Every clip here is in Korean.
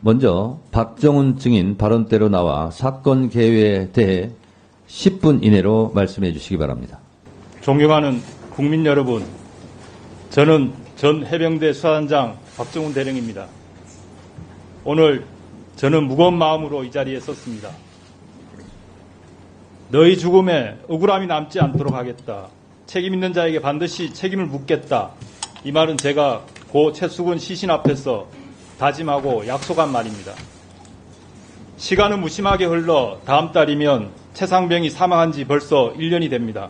먼저 박정훈 증인 발언대로 나와 사건 개요에 대해 10분 이내로 말씀해 주시기 바랍니다. 존경하는 국민 여러분, 저는 전 해병대 수사단장 박정훈 대령입니다. 오늘 저는 무거운 마음으로 이 자리에 섰습니다. 너희 죽음에 억울함이 남지 않도록 하겠다. 책임 있는 자에게 반드시 책임을 묻겠다. 이 말은 제가 고 최수근 시신 앞에서 다짐하고 약속한 말입니다. 시간은 무심하게 흘러 다음 달이면 최상병이 사망한 지 벌써 1년이 됩니다.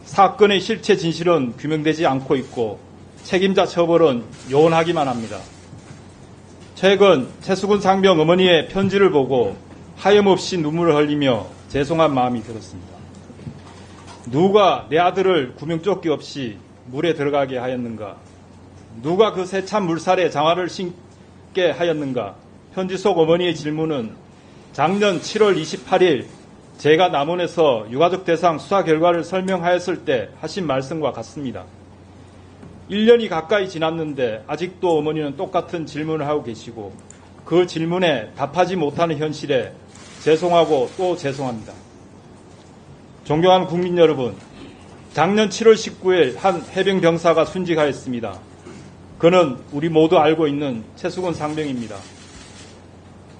사건의 실체 진실은 규명되지 않고 있고 책임자 처벌은 요원하기만 합니다. 최근 최수근 상병 어머니의 편지를 보고 하염없이 눈물을 흘리며 죄송한 마음이 들었습니다. 누가 내 아들을 구명조끼 없이 물에 들어가게 하였는가? 누가 그 세찬 물살에 장화를 신게 하였는가? 편지 속 어머니의 질문은 작년 7월 28일 제가 남원에서 유가족 대상 수사 결과를 설명하였을 때 하신 말씀과 같습니다. 1년이 가까이 지났는데 아직도 어머니는 똑같은 질문을 하고 계시고 그 질문에 답하지 못하는 현실에 죄송하고 또 죄송합니다. 존경하는 국민 여러분, 작년 7월 19일 한 해병 병사가 순직하였습니다. 그는 우리 모두 알고 있는 최수근 상병입니다.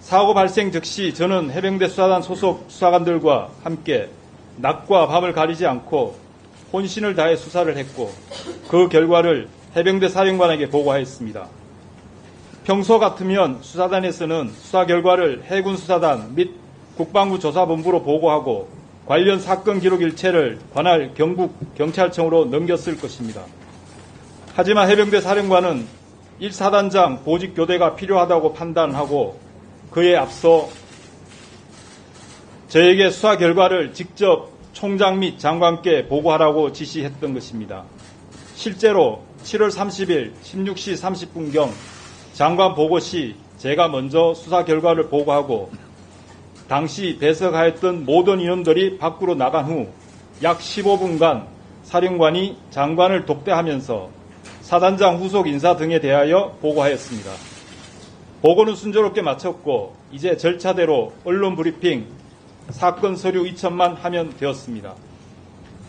사고 발생 즉시 저는 해병대 수사단 소속 수사관들과 함께 낮과 밤을 가리지 않고 혼신을 다해 수사를 했고 그 결과를 해병대 사령관에게 보고하였습니다. 평소 같으면 수사단에서는 수사 결과를 해군수사단 및 국방부 조사본부로 보고하고 관련 사건 기록 일체를 관할 경북경찰청으로 넘겼을 것입니다. 하지만 해병대 사령관은 1사단장 보직 교대가 필요하다고 판단하고 그에 앞서 저에게 수사 결과를 직접 총장 및 장관께 보고하라고 지시했던 것입니다. 실제로 7월 30일 16시 30분경 장관 보고 시 제가 먼저 수사 결과를 보고하고 당시 배석하였던 모든 인원들이 밖으로 나간 후 약 15분간 사령관이 장관을 독대하면서 사단장 후속 인사 등에 대하여 보고하였습니다. 보고는 순조롭게 마쳤고 이제 절차대로 언론 브리핑, 사건 서류 이첩만 하면 되었습니다.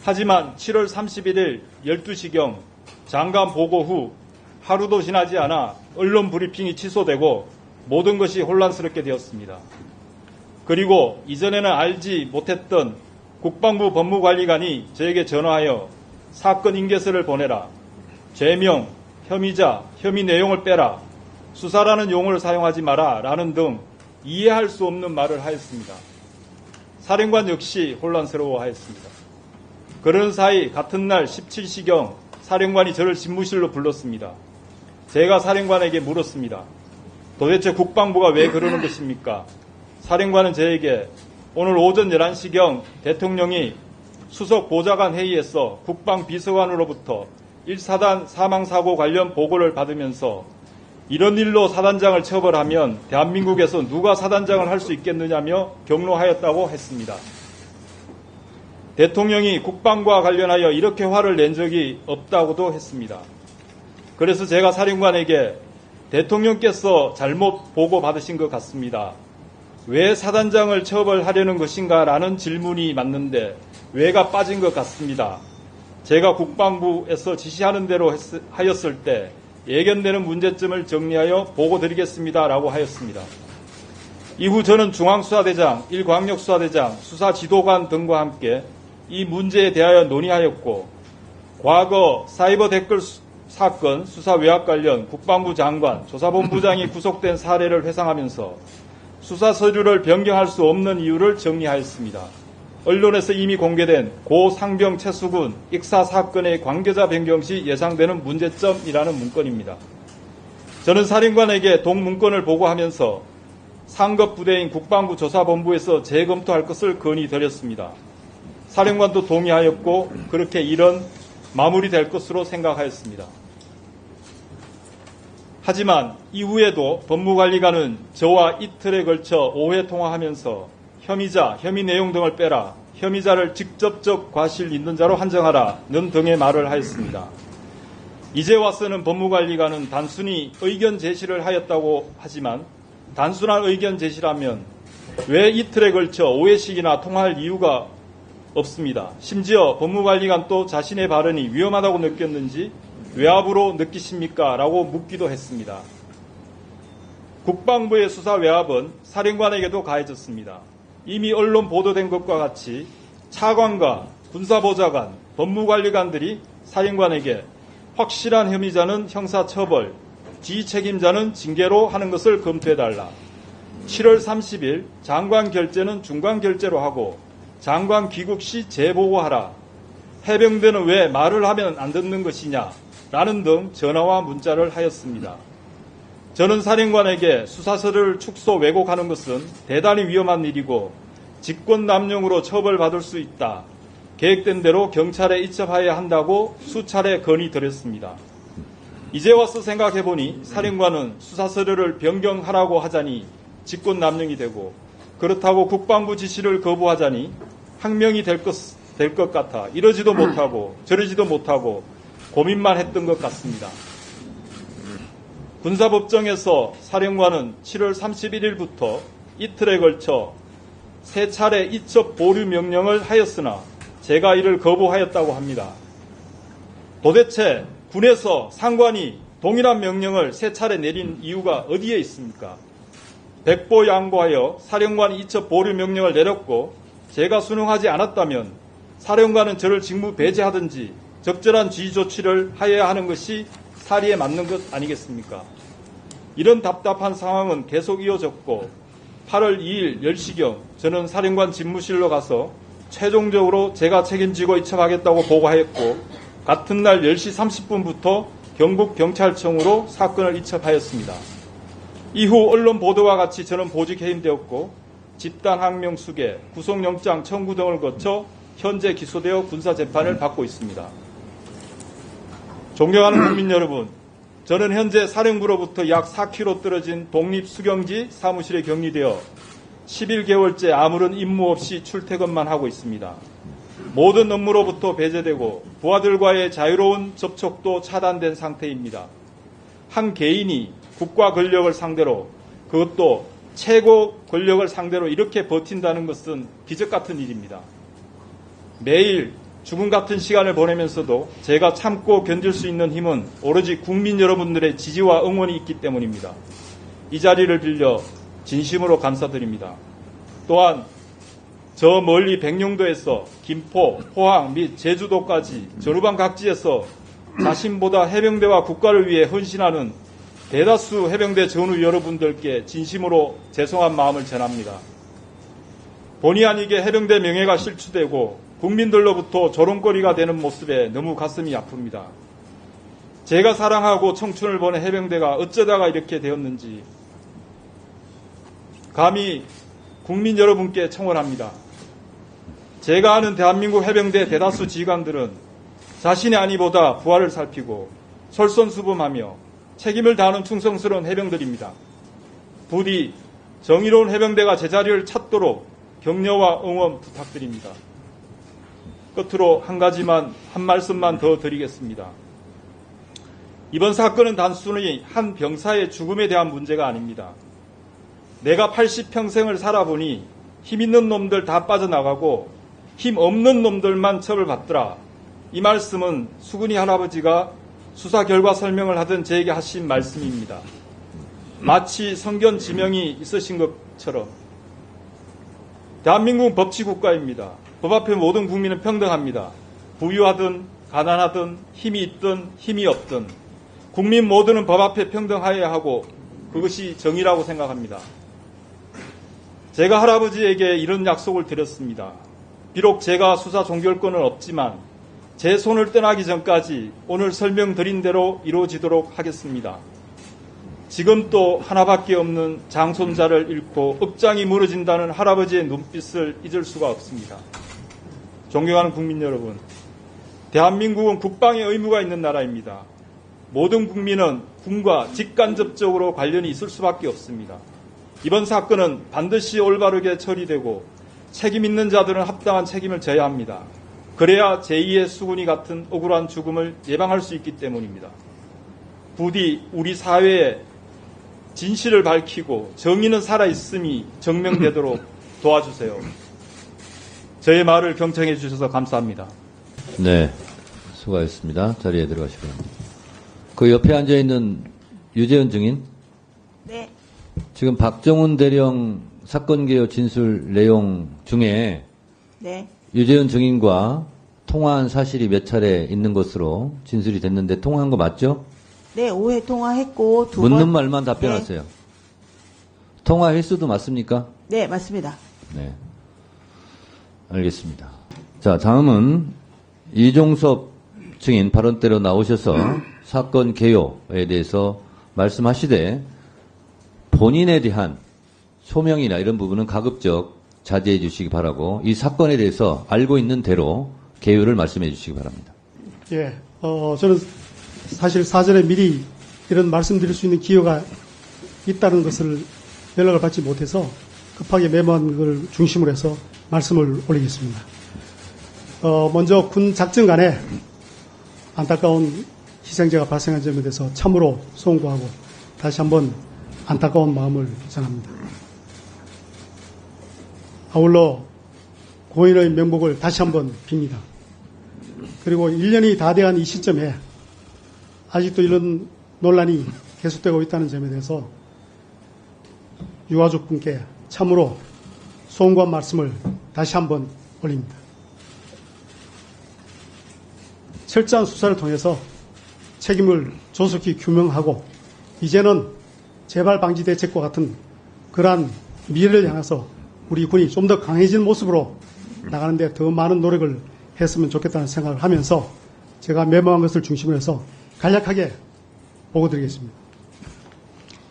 하지만 7월 31일 12시경 장관 보고 후 하루도 지나지 않아 언론 브리핑이 취소되고 모든 것이 혼란스럽게 되었습니다. 그리고 이전에는 알지 못했던 국방부 법무관리관이 저에게 전화하여 사건 인계서를 보내라, 죄명, 혐의자, 혐의 내용을 빼라, 수사라는 용어를 사용하지 마라 라는 등 이해할 수 없는 말을 하였습니다. 사령관 역시 혼란스러워하였습니다. 그런 사이 같은 날 17시경 사령관이 저를 집무실로 불렀습니다. 제가 사령관에게 물었습니다. 도대체 국방부가 왜 그러는 것입니까? 사령관은 저에게 오늘 오전 11시경 대통령이 수석 보좌관 회의에서 국방비서관으로부터 1사단 사망사고 관련 보고를 받으면서 이런 일로 사단장을 처벌하면 대한민국에서 누가 사단장을 할 수 있겠느냐며 경로하였다고 했습니다. 대통령이 국방과 관련하여 이렇게 화를 낸 적이 없다고도 했습니다. 그래서 제가 사령관에게 대통령께서 잘못 보고받으신 것 같습니다. 왜 사단장을 처벌하려는 것인가 라는 질문이 맞는데 왜가 빠진 것 같습니다. 제가 국방부에서 지시하는 대로 하였을 때 예견되는 문제점을 정리하여 보고드리겠습니다 라고 하였습니다. 이후 저는 중앙수사대장, 1광역수사대장, 수사지도관 등과 함께 이 문제에 대하여 논의하였고 과거 사이버 댓글 사건 수사 외압 관련 국방부 장관, 조사본부장이 구속된 사례를 회상하면서 수사 서류를 변경할 수 없는 이유를 정리하였습니다. 언론에서 이미 공개된 고 상병 최수근 익사 사건의 관계자 변경 시 예상되는 문제점이라는 문건입니다. 저는 사령관에게 동문건을 보고하면서 상급 부대인 국방부 조사본부에서 재검토할 것을 건의드렸습니다. 사령관도 동의하였고 그렇게 일은 마무리될 것으로 생각하였습니다. 하지만 이후에도 법무관리관은 저와 이틀에 걸쳐 5회 통화하면서 혐의자, 혐의 내용 등을 빼라, 혐의자를 직접적 과실 있는 자로 한정하라는 등의 말을 하였습니다. 이제 와서는 법무관리관은 단순히 의견 제시를 하였다고 하지만 단순한 의견 제시라면 왜 이틀에 걸쳐 5회씩이나 통화할 이유가 없습니다. 심지어 법무관리관도 자신의 발언이 위험하다고 느꼈는지 외압으로 느끼십니까? 라고 묻기도 했습니다. 국방부의 수사 외압은 사령관에게도 가해졌습니다. 이미 언론 보도된 것과 같이 차관과 군사보좌관, 법무관리관들이 사령관에게 확실한 혐의자는 형사처벌, 지휘책임자는 징계로 하는 것을 검토해달라. 7월 30일 장관 결재는 중관 결재로 하고 장관 귀국 시 재보고하라. 해병대는 왜 말을 하면 안 듣는 것이냐? 라는 등 전화와 문자를 하였습니다. 저는 사령관에게 수사서를 축소 왜곡하는 것은 대단히 위험한 일이고 직권남용으로 처벌받을 수 있다. 계획된 대로 경찰에 이첩하여야 한다고 수차례 건의드렸습니다. 이제 와서 생각해보니 사령관은 수사서류를 변경하라고 하자니 직권남용이 되고 그렇다고 국방부 지시를 거부하자니 항명이 될 것 같아 이러지도 못하고 저러지도 못하고 고민만 했던 것 같습니다. 군사법정에서 사령관은 7월 31일부터 이틀에 걸쳐 3차례 이첩 보류 명령을 하였으나 제가 이를 거부하였다고 합니다. 도대체 군에서 상관이 동일한 명령을 3차례 내린 이유가 어디에 있습니까? 백보양보하여 사령관이 이첩 보류 명령을 내렸고 제가 순응하지 않았다면 사령관은 저를 직무 배제하든지 적절한 지휘 조치를 하여야 하는 것이 사리에 맞는 것 아니겠습니까? 이런 답답한 상황은 계속 이어졌고 8월 2일 10시경 저는 사령관 집무실로 가서 최종적으로 제가 책임지고 이첩하겠다고 보고하였고 같은 날 10시 30분부터 경북경찰청으로 사건을 이첩하였습니다. 이후 언론 보도와 같이 저는 보직 해임되었고 집단 항명 수계, 구속영장 청구 등을 거쳐 현재 기소되어 군사재판을 받고 있습니다. 존경하는 국민 여러분, 저는 현재 사령부로부터 약 4km 떨어진 독립수경지 사무실에 격리되어 11개월째 아무런 임무 없이 출퇴근만 하고 있습니다. 모든 업무로부터 배제되고 부하들과의 자유로운 접촉도 차단된 상태입니다. 한 개인이 국가 권력을 상대로, 그것도 최고 권력을 상대로 이렇게 버틴다는 것은 기적 같은 일입니다. 매일 죽음 같은 시간을 보내면서도 제가 참고 견딜 수 있는 힘은 오로지 국민 여러분들의 지지와 응원이 있기 때문입니다. 이 자리를 빌려 진심으로 감사드립니다. 또한 저 멀리 백령도에서 김포, 포항 및 제주도까지 전후방 각지에서 자신보다 해병대와 국가를 위해 헌신하는 대다수 해병대 전우 여러분들께 진심으로 죄송한 마음을 전합니다. 본의 아니게 해병대 명예가 실추되고 국민들로부터 조롱거리가 되는 모습에 너무 가슴이 아픕니다. 제가 사랑하고 청춘을 보낸 해병대가 어쩌다가 이렇게 되었는지 감히 국민 여러분께 청원합니다. 제가 아는 대한민국 해병대 대다수 지휘관들은 자신의 안위보다 부하를 살피고 솔선수범하며 책임을 다하는 충성스러운 해병들입니다. 부디 정의로운 해병대가 제자리를 찾도록 격려와 응원 부탁드립니다. 끝으로 한 말씀만 더 드리겠습니다. 이번 사건은 단순히 한 병사의 죽음에 대한 문제가 아닙니다. 내가 80평생을 살아보니 힘 있는 놈들 다 빠져나가고 힘 없는 놈들만 처벌받더라. 이 말씀은 수근이 할아버지가 수사 결과 설명을 하던 저에게 하신 말씀입니다. 마치 성견 지명이 있으신 것처럼 대한민국은 법치국가입니다. 법 앞에 모든 국민은 평등합니다. 부유하든 가난하든 힘이 있든 힘이 없든 국민 모두는 법 앞에 평등하여야 하고 그것이 정의라고 생각합니다. 제가 할아버지에게 이런 약속을 드렸습니다. 비록 제가 수사 종결권은 없지만 제 손을 떠나기 전까지 오늘 설명드린 대로 이루어지도록 하겠습니다. 지금 또 하나밖에 없는 장손자를 잃고 억장이 무너진다는 할아버지의 눈빛을 잊을 수가 없습니다. 존경하는 국민 여러분, 대한민국은 국방의 의무가 있는 나라입니다. 모든 국민은 군과 직간접적으로 관련이 있을 수밖에 없습니다. 이번 사건은 반드시 올바르게 처리되고 책임 있는 자들은 합당한 책임을 져야 합니다. 그래야 제2의 수군이 같은 억울한 죽음을 예방할 수 있기 때문입니다. 부디 우리 사회에 진실을 밝히고 정의는 살아있음이 증명되도록 도와주세요. 저의 말을 경청해 주셔서 감사합니다. 네, 수고하셨습니다. 자리에 들어가시기 바랍니다. 그 옆에 앉아있는 유재현 증인, 네, 지금 박정훈 대령 사건 개요 진술 내용 중에 네, 유재현 증인과 통화한 사실이 몇 차례 있는 것으로 진술이 됐는데 통화한 거 맞죠? 네, 5회 통화했고 두 묻는 번. 말만 답변하세요. 통화 횟수도 맞습니까? 네, 맞습니다. 네. 알겠습니다. 자, 다음은 이종섭 증인 발언대로 나오셔서 사건 개요에 대해서 말씀하시되 본인에 대한 소명이나 이런 부분은 가급적 자제해 주시기 바라고 이 사건에 대해서 알고 있는 대로 개요를 말씀해 주시기 바랍니다. 예, 저는 사실 사전에 미리 이런 말씀드릴 수 있는 기회가 있다는 것을 연락을 받지 못해서 급하게 메모한 걸 중심으로 해서 말씀을 올리겠습니다. 먼저 군 작전간에 안타까운 희생자가 발생한 점에 대해서 참으로 송구하고 다시 한번 안타까운 마음을 전합니다. 아울러 고인의 명복을 다시 한번 빕니다. 그리고 1년이 다 돼간 이 시점에 아직도 이런 논란이 계속되고 있다는 점에 대해서 유가족분께 참으로 송구한 말씀을 다시 한번 올립니다. 철저한 수사를 통해서 책임을 조속히 규명하고 이제는 재발 방지 대책과 같은 그러한 미래를 향해서 우리 군이 좀 더 강해진 모습으로 나가는데 더 많은 노력을 했으면 좋겠다는 생각을 하면서 제가 메모한 것을 중심으로 해서 간략하게 보고드리겠습니다.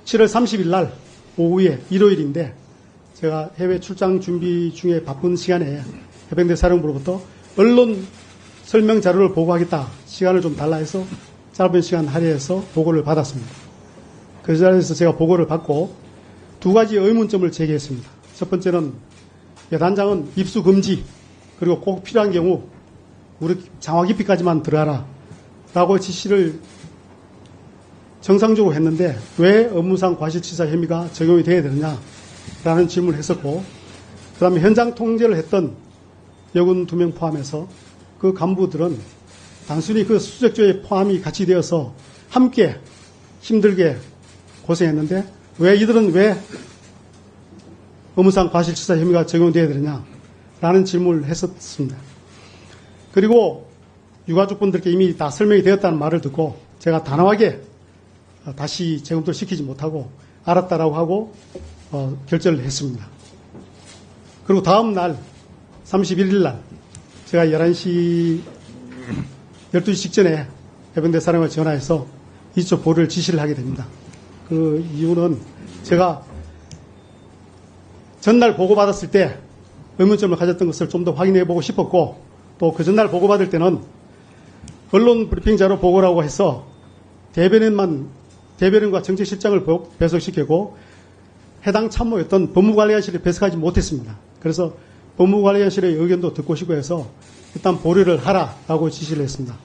7월 30일 날 오후에 일요일인데 제가 해외 출장 준비 중에 바쁜 시간에 해병대 사령부로부터 언론 설명 자료를 보고하겠다. 시간을 좀 달라 해서 짧은 시간 할애해서 보고를 받았습니다. 그 자리에서 제가 보고를 받고 두 가지 의문점을 제기했습니다. 첫 번째는 여단장은 입수 금지 그리고 꼭 필요한 경우 우리 장화 깊이까지만 들어가라 라고 지시를 정상적으로 했는데 왜 업무상 과실치사 혐의가 적용이 돼야 되느냐라는 질문을 했었고 그 다음에 현장 통제를 했던 여군 2명 포함해서 그 간부들은 단순히 그 수색조에 포함이 같이 되어서 함께 힘들게 고생했는데 왜 이들은 왜 업무상 과실치사 혐의가 적용돼야 되느냐라는 질문을 했었습니다. 그리고 유가족분들께 이미 다 설명이 되었다는 말을 듣고 제가 단호하게 다시 재검토를 시키지 못하고 알았다라고 하고 결정을 했습니다. 그리고 다음 날 31일 날 제가 11시 12시 직전에 해병대 사령관에 전화해서 이쪽 보류를 지시를 하게 됩니다. 그 이유는 제가 전날 보고받았을 때 의문점을 가졌던 것을 좀 더 확인해 보고 싶었고 또 그 전날 보고받을 때는 언론 브리핑자로 보고라고 해서 대변인과 정책실장을 배석시키고 해당 참모였던 법무관리관실에 배석하지 못했습니다. 그래서 법무관리관실의 의견도 듣고 싶고 해서 일단 보류를 하라라고 지시를 했습니다.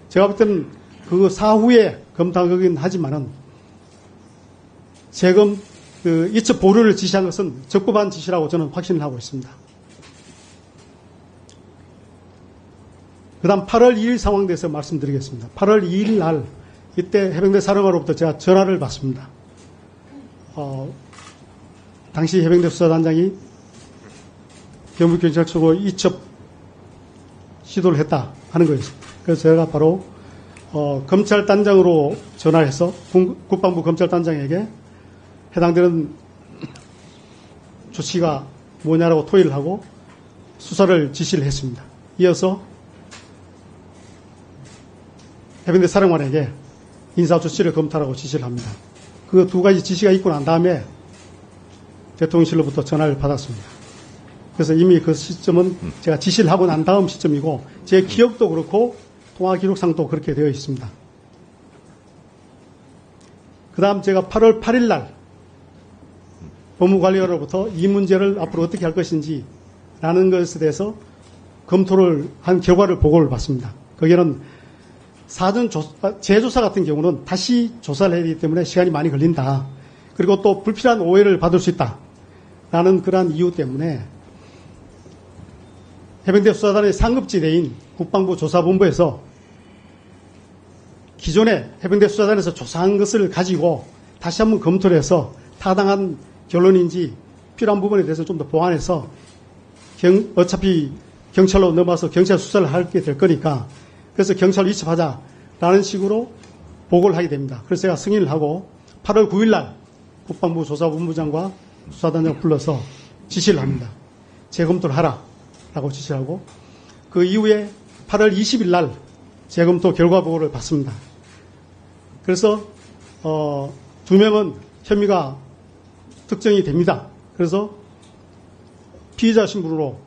제가 볼 때는 그 사후에 검토하긴 하지만은 이첩 보류를 지시한 것은 적법한 지시라고 저는 확신을 하고 있습니다. 그 다음 8월 2일 상황에 대해서 말씀드리겠습니다. 8월 2일 날 이때 해병대 사령관으로부터 제가 전화를 받습니다. 당시 해병대 수사단장이 경북경찰서로 이첩 시도를 했다 하는 거였습니다. 그래서 제가 바로 검찰단장으로 전화해서 국방부 검찰단장에게 해당되는 조치가 뭐냐라고 토의를 하고 수사를 지시를 했습니다. 이어서 해병대 사령관에게 인사조치를 검토하라고 지시를 합니다. 그 두 가지 지시가 있고 난 다음에 대통령실로부터 전화를 받았습니다. 그래서 이미 그 시점은 제가 지시를 하고 난 다음 시점이고 제 기억도 그렇고 통화 기록상도 그렇게 되어 있습니다. 그 다음 제가 8월 8일 날 법무관리로부터 이 문제를 앞으로 어떻게 할 것인지 라는 것에 대해서 검토를 한 결과를 보고를 받습니다. 거기에는 재조사 같은 경우는 다시 조사를 해야 되기 때문에 시간이 많이 걸린다. 그리고 또 불필요한 오해를 받을 수 있다라는 그러한 이유 때문에 해병대 수사단의 상급지대인 국방부 조사본부에서 기존에 해병대 수사단에서 조사한 것을 가지고 다시 한번 검토를 해서 타당한 결론인지 필요한 부분에 대해서 좀 더 보완해서 어차피 경찰로 넘어와서 경찰 수사를 하게 될 거니까 그래서 경찰로 이첩하자라는 식으로 보고를 하게 됩니다. 그래서 제가 승인을 하고 8월 9일 날 국방부 조사본부장과 수사단장을 불러서 지시를 합니다. 재검토를 하라라고 지시를 하고 그 이후에 8월 20일 날 재검토 결과 보고를 받습니다. 그래서 2명은 혐의가 특정이 됩니다. 그래서 피의자 신분으로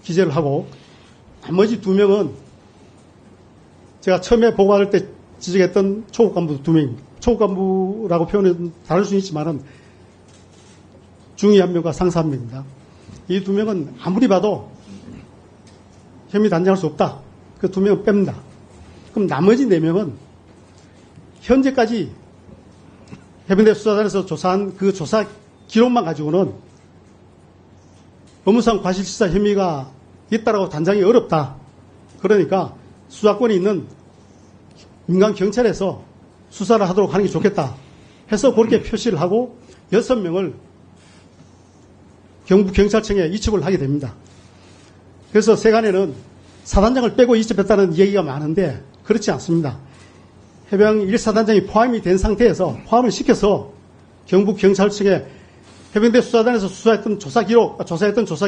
기재를 하고 나머지 2명은 제가 처음에 보고할 때 지적했던 초급 간부 2명, 초급 간부라고 표현은 다를 수는 있지만은 중위 1명과 상사 1명입니다. 이 2명은 아무리 봐도 혐의 단정할 수 없다. 그 2명은 뺍니다. 그럼 나머지 4명은 현재까지 해병대 수사단에서 조사한 그 조사 기록만 가지고는 업무상 과실치사 혐의가 있다라고 단정이 어렵다. 그러니까 수사권이 있는 민간 경찰에서 수사를 하도록 하는 게 좋겠다. 해서 그렇게 표시를 하고 6명을 경북경찰청에 이첩을 하게 됩니다. 그래서 세간에는 사단장을 빼고 이첩했다는 얘기가 많은데 그렇지 않습니다. 해병 1사단장이 포함이 된 상태에서 포함을 시켜서 경북경찰청에 해병대 수사단에서 조사했던 조사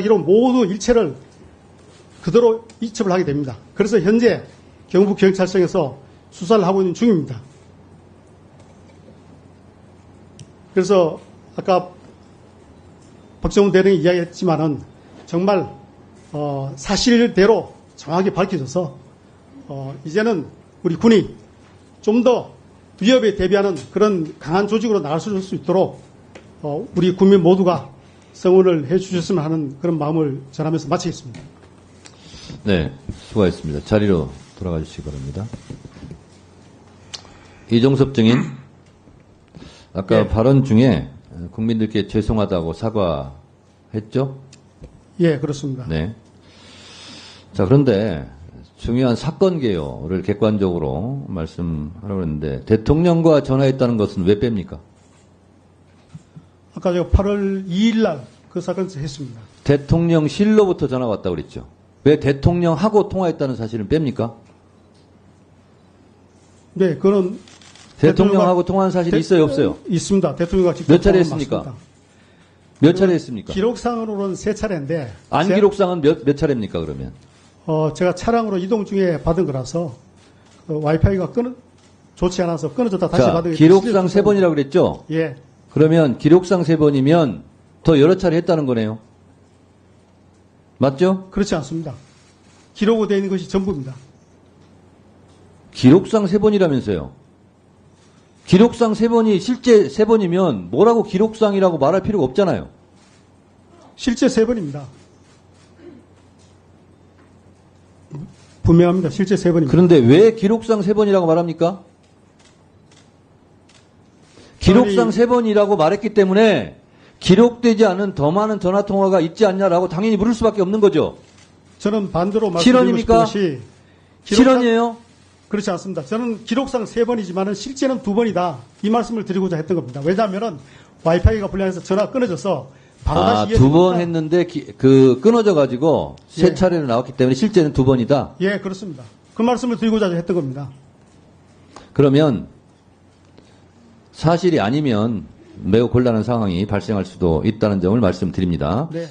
기록 모두 일체를 그대로 이첩을 하게 됩니다. 그래서 현재 경북경찰청에서 수사를 하고 있는 중입니다. 그래서 아까 박정훈 대령이 이야기했지만은 정말 사실대로 정확히 밝혀져서 이제는 우리 군이 좀 더 위협에 대비하는 그런 강한 조직으로 나설 수 있도록 우리 국민 모두가 성원을 해 주셨으면 하는 그런 마음을 전하면서 마치겠습니다. 네, 수고하셨습니다. 자리로 돌아가 주시기 바랍니다. 이종섭 증인, 아까 네. 발언 중에 국민들께 죄송하다고 사과했죠? 예, 그렇습니다. 네. 자, 그런데 중요한 사건 개요를 객관적으로 말씀하려고 했는데 대통령과 전화했다는 것은 왜 뺍니까? 아까 제가 8월 2일 날 그 사건을 했습니다. 대통령실로부터 전화가 왔다고 그랬죠. 왜 대통령하고 통화했다는 사실은 뺍니까? 네, 그거는 대통령하고 통화한 사실이 있어요, 없어요? 있습니다. 대통령과 직접 몇 차례 통화한 했습니까? 맞습니다. 몇 차례 했습니까? 기록상으로는 3차례인데 안 기록상은 몇 차례입니까, 그러면? 제가 차량으로 이동 중에 받은 거라서 와이파이가 좋지 않아서 끊어졌다 다시 자, 받은 게 기록상 실제 3번이라고 그랬죠? 예, 그러면 기록상 3번이면 더 여러 차례 했다는 거네요. 맞죠? 그렇지 않습니다. 기록으로 되어 있는 것이 전부입니다. 기록상 3번이라면서요. 기록상 3번이 실제 3번이면 뭐라고 기록상이라고 말할 필요가 없잖아요. 실제 3번입니다. 분명합니다. 실제 3번입니다. 그런데 왜 기록상 3번이라고 말합니까? 기록상 3번이라고 말했기 때문에 기록되지 않은 더 많은 전화통화가 있지 않냐라고 당연히 물을 수밖에 없는 거죠. 저는 반대로 말씀드리고 실언입니까? 싶은 것이 실언이에요? 그렇지 않습니다. 저는 기록상 3번이지만 실제는 2번이다. 이 말씀을 드리고자 했던 겁니다. 왜냐하면 와이파이가 불량해서 전화가 끊어져서 바로 다시 2번 했는데 끊어져 가지고 세 예. 차례로 나왔기 때문에 실제는 2번이다. 예, 그렇습니다. 그 말씀을 드리고자 했던 겁니다. 그러면 사실이 아니면 매우 곤란한 상황이 발생할 수도 있다는 점을 말씀드립니다. 네.